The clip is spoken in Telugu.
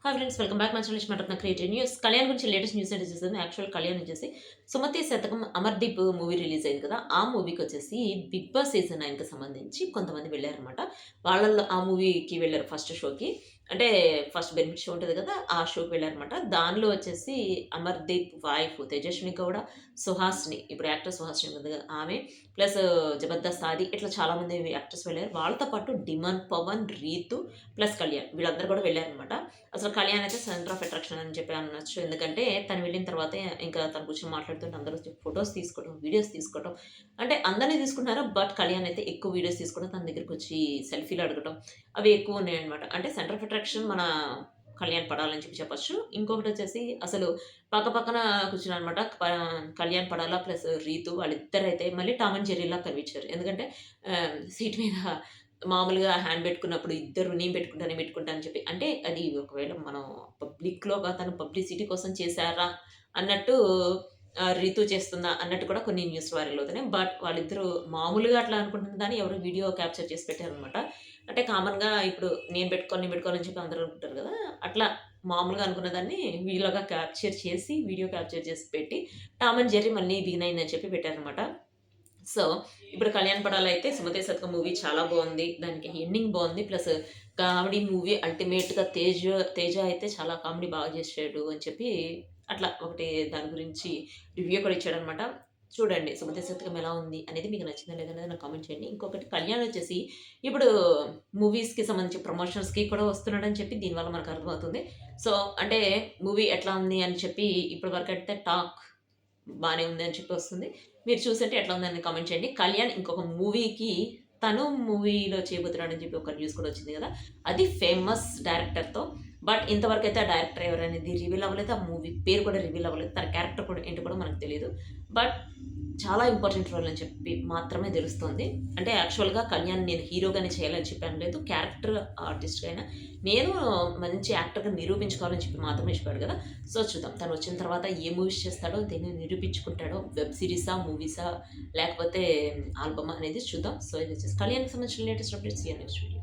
Hi friends, welcome back my channel మాట్లాడుతున్న క్రియేటివ్ న్యూస్. కళ్యాణ్ గురించి లేటెస్ట్ న్యూస్ అయితే చూస్తుంది. యాక్చువల్ కళ్యాణ్ వచ్చేసి సుమతి శతకం అమర్దీప్ మూవీ రిలీజ్ అయింది కదా, ఆ మూవీకి వచ్చేసి బిగ్ బాస్ సీజన్ 9కి సంబంధించి కొంతమంది వెళ్ళారనమాట. వాళ్ళల్లో ఆ మూవీకి వెళ్ళారు ఫస్ట్ షోకి. అంటే ఫస్ట్ బెనిఫిట్ షో ఉంటుంది కదా, ఆ షోకి వెళ్ళారనమాట. దానిలో వచ్చేసి అమర్దీప్ వైఫ్ తేజస్విని గౌడ, సుహాస్ని, ఇప్పుడు యాక్టర్ సుహాస్ని ఉంది కదా ఆమె, ప్లస్ జబర్దస్త్ ఆది, ఇట్లా చాలామంది యాక్టర్స్ వెళ్ళారు. వాళ్ళతో పాటు డిమాండ్ పవన్, రీతు ప్లస్ కళ్యాణ్, వీళ్ళందరూ కూడా వెళ్ళారనమాట. అసలు కళ్యాణ్ అయితే సెంటర్ ఆఫ్ అట్రాక్షన్ అని చెప్పి అనొచ్చు. ఎందుకంటే తను వెళ్ళిన తర్వాతే ఇంకా తను కూర్చొని మాట్లాడుతుంటే అందరూ ఫొటోస్ తీసుకోవడం, వీడియోస్ తీసుకోవడం, అంటే అందరినీ తీసుకుంటున్నారు. బట్ కళ్యాణ్ అయితే ఎక్కువ వీడియోస్ తీసుకోవడం, తన దగ్గరికి వచ్చి సెల్ఫీలు అడగడం అవి ఎక్కువ ఉన్నాయన్నమాట. అంటే సెంటర్ ఆఫ్ అట్రాక్షన్ మన కళ్యాణ్ పడాలని చెప్పి చెప్పొచ్చు. ఇంకొకటి వచ్చేసి అసలు పక్క పక్కన కూర్చున్నారనమాట. కళ్యాణ్ పడాలా ప్లస్ రీతు, వాళ్ళిద్దరైతే మళ్ళీ టామ్ అండ్ జెర్రీలా కనిపించారు. ఎందుకంటే సీట్ మీద మామూలుగా హ్యాండ్ పెట్టుకున్నప్పుడు ఇద్దరు నేను పెట్టుకుంటా, నేను పెట్టుకుంటా అని చెప్పి, అంటే అది ఒకవేళ మనం పబ్లిక్‌లోగా తను పబ్లిసిటీ కోసం చేశారా అన్నట్టు, రితు చేస్తుందా అన్నట్టు కూడా కొన్ని న్యూస్ వైరల్ అవుతున్నాయి. బట్ వాళ్ళిద్దరూ మామూలుగా అట్లా అనుకుంటున్న దాన్ని ఎవరో వీడియో క్యాప్చర్ చేసి పెట్టారనమాట. అంటే కామన్‌గా ఇప్పుడు నేను పెట్టుకోను, నేను పెట్టుకోవాలని చెప్పి అందరూ అనుకుంటారు కదా, అట్లా మామూలుగా అనుకున్న దాన్ని వీడియోలాగా క్యాప్చర్ చేసి, వీడియో క్యాప్చర్ చేసి పెట్టి, టామ్ అండ్ జెర్రీ మళ్ళీ బిగిన్ అయిందని చెప్పి పెట్టారనమాట. సో, ఇప్పుడు 'కళ్యాణ్ పడాల' అయితే 'సుమతి శతకం' మూవీ చాలా బావుంది. దానికి ఎండింగ్ బావుంది. ప్లస్ కామెడీ మూవీ అల్టిమేట్‌గా తేజ అయితే చాలా కామెడీ బాగా చేసాడు అని చెప్పి అట్లా ఒకటి దాని గురించి రివ్యూ కూడా ఇచ్చాడనమాట. చూడండి 'సుమతి శతకం' ఎలా ఉంది అనేది, మీకు నచ్చిందా లేదా అనేది నాకు కామెంట్ చేయండి. ఇంకొకటి కళ్యాణ్ వచ్చేసి ఇప్పుడు మూవీస్‌కి సంబంధించి ప్రమోషన్స్‌కి కూడా వస్తున్నాడని చెప్పి దీనివల్ల మనకు అర్థమవుతుంది. సో, అంటే మూవీ ఎట్లా ఉంది అని చెప్పి ఇప్పటి వరకైతే టాక్ బానే ఉంది అని చెప్పి వస్తుంది. మీరు చూసుంటే ఎట్లా ఉందని కామెంట్ చేయండి. కళ్యాణ్ ఇంకొక మూవీకి తను మూవీలో చేయబోతున్నాడని చెప్పి ఒక న్యూస్ కూడా వచ్చింది గదా, అది ఫేమస్ డైరెక్టర్‌తో. బట్ ఇంతవరకైతే ఆ డైరెక్టర్ ఎవరనేది రివీల్ అవ్వలేదు. ఆ మూవీ పేరు కూడా రివీల్ అవ్వలేదు. తన క్యారెక్టర్ కూడా ఏంటో కూడా మనకు తెలీదు. బట్ చాలా ఇంపార్టెంట్ రోల్ అని చెప్పి మాత్రమే తెలుస్తోంది. అంటే యాక్చువల్‌గా కళ్యాణ్ నేను హీరోగానే చేయాలని చెప్పి అనలేదు. క్యారెక్టర్ ఆర్టిస్ట్‌గా అయినా నేను మంచి యాక్టర్‌గా నిరూపించుకోవాలని చెప్పి మాత్రమే చెప్పాడు గదా. సో, చూద్దాం తను వచ్చిన తర్వాత ఏ మూవీస్ చేస్తాడో, దేన్ని నిరూపించుకుంటాడో, వెబ్ సీరీసా, మూవీసా, లేకపోతే ఆల్బమా అనేది చూద్దాం. సో, ఇది వచ్చేసి కళ్యాణ్‌కి సంబంధించిన latest updates. See you next video.